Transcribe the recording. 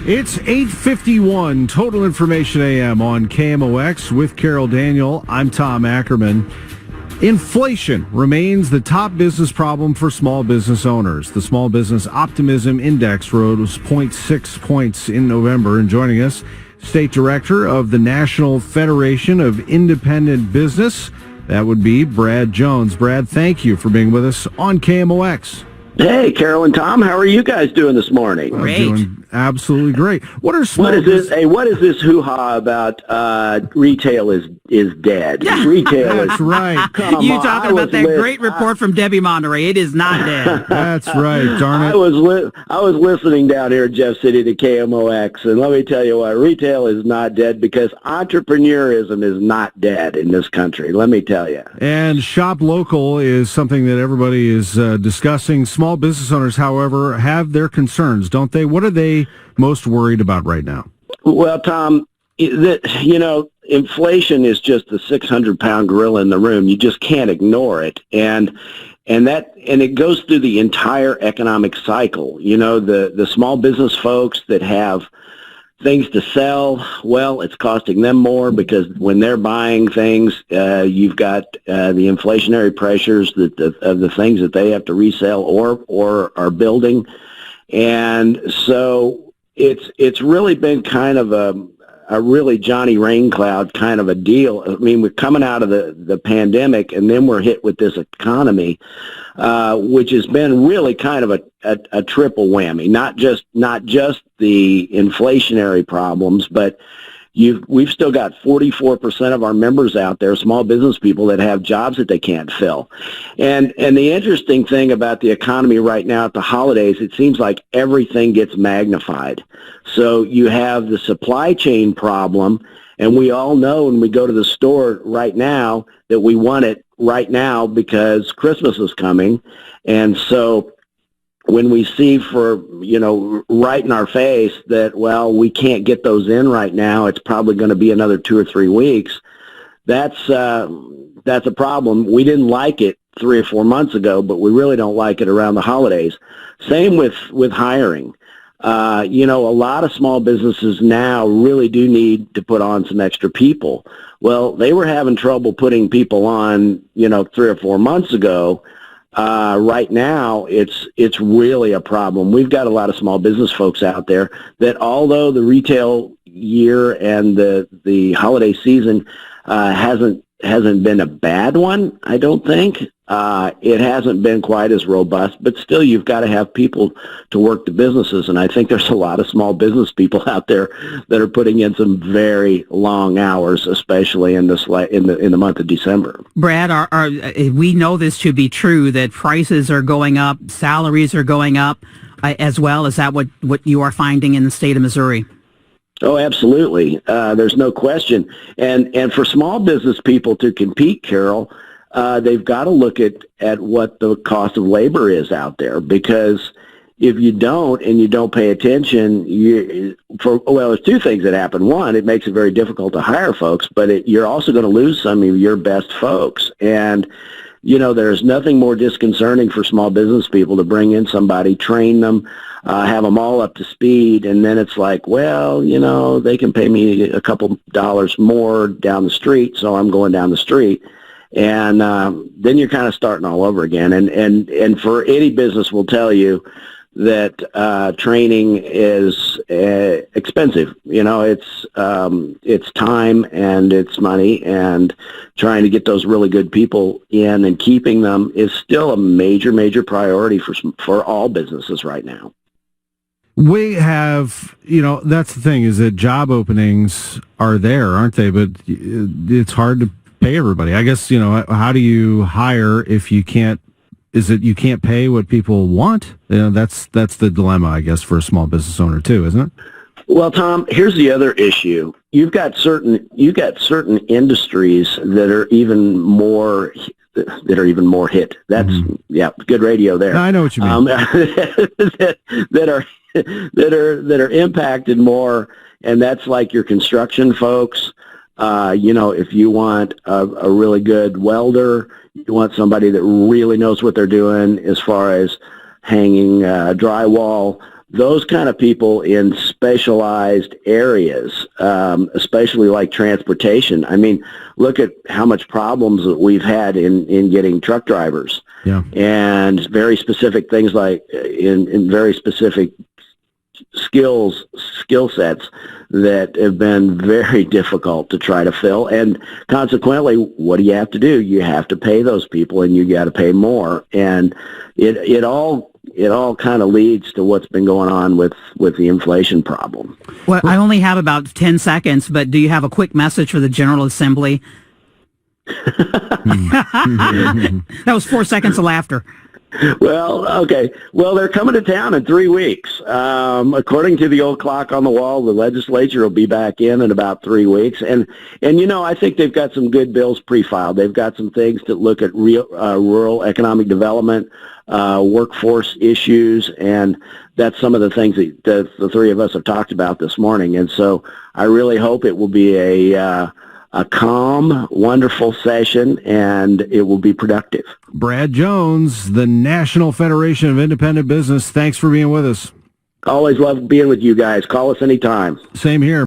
It's 8:51, Total Information AM on KMOX with Carol Daniel. I'm Tom Ackerman. Inflation remains the top business problem for small business owners. The Small Business Optimism Index rose 0.6 points in November. And joining us, State Director of the National Federation of Independent Business, that would be Brad Jones. Brad, thank you for being with us on KMOX. Hey, Carol and Tom, how are you guys doing this morning? Great. Doing absolutely great. What is this hoo-ha about retail is dead? Retail That's right. You talking about that great report from Debbie Monterey. It is not dead. That's right, darn it. I was listening down here in Jeff City to KMOX, and let me tell you what, retail is not dead because entrepreneurism is not dead in this country, let me tell you. And shop local is something that everybody is discussing. Small business owners, however, have their concerns, don't they? What are they most worried about right now? Well, Tom, inflation is just the 600-pound gorilla in the room. You just can't ignore it, and it goes through the entire economic cycle. You know, the small business folks that have things to sell, well, it's costing them more because when they're buying things, you've got the inflationary pressures of the things that they have to resell or are building, and so it's really been kind of a really Johnny Raincloud kind of a deal. I mean, we're coming out of the pandemic, and then we're hit with this economy, which has been really kind of a triple whammy. Not just the inflationary problems, but we've still got 44% of our members out there, small business people, that have jobs that they can't fill. And the interesting thing about the economy right now at the holidays, it seems like everything gets magnified. So you have the supply chain problem, and we all know when we go to the store right now that we want it right now because Christmas is coming. And so when we see right in our face that, well, we can't get those in right now, it's probably going to be another 2 or 3 weeks, that's a problem. We didn't like it 3 or 4 months ago, but we really don't like it around the holidays. Same with hiring. A lot of small businesses now really do need to put on some extra people. Well, they were having trouble putting people on, 3 or 4 months ago. Right now, it's really a problem. We've got a lot of small business folks out there that, although the retail year and the holiday season hasn't been a bad one, I don't think. It hasn't been quite as robust, but still you've got to have people to work the businesses, and I think there's a lot of small business people out there that are putting in some very long hours, especially in the month of December. Brad, we know this to be true, that prices are going up, salaries are going up as well. Is that what you are finding in the state of Missouri? Oh, absolutely. There's no question. And for small business people to compete, Carol, they've got to look at what the cost of labor is out there, because if you don't and you don't pay attention, there's two things that happen. One, it makes it very difficult to hire folks, but you're also going to lose some of your best folks. And, there's nothing more disconcerting for small business people to bring in somebody, train them, have them all up to speed, and then it's like, well, they can pay me a couple dollars more down the street, so I'm going down the street. And then you're kind of starting all over again. And for any business will tell you that training is expensive. It's time and it's money, and trying to get those really good people in and keeping them is still a major, major priority for all businesses right now. We have, that's the thing, is that job openings are there, aren't they? But it's hard to pay everybody. I guess, how do you hire if you can't? Is it you can't pay what people want? That's the dilemma, I guess, for a small business owner too, isn't it? Well, Tom, here's the other issue. You've got certain industries that are even more hit. That's good radio there. I know what you mean. that are impacted more, and that's like your construction folks. If you want a really good welder, you want somebody that really knows what they're doing as far as hanging drywall. Those kind of people in specialized areas, especially like transportation. I mean, look at how much problems that we've had in getting truck drivers. Yeah. And very specific things like in very specific skill sets that have been very difficult to try to fill. And consequently, what do you have to do? You have to pay those people, and you got to pay more. And it all kind of leads to what's been going on with the inflation problem. Well, I only have about 10 seconds, but do you have a quick message for the General Assembly? That was 4 seconds of laughter. Well, okay. Well, they're coming to town in 3 weeks. According to the old clock on the wall, the legislature will be back in about 3 weeks. And I think they've got some good bills pre-filed. They've got some things that look at rural economic development, workforce issues, and that's some of the things that the three of us have talked about this morning. And so I really hope it will be a calm, wonderful session, and it will be productive. Brad Jones, the National Federation of Independent Business, thanks for being with us. Always love being with you guys. Call us anytime. Same here.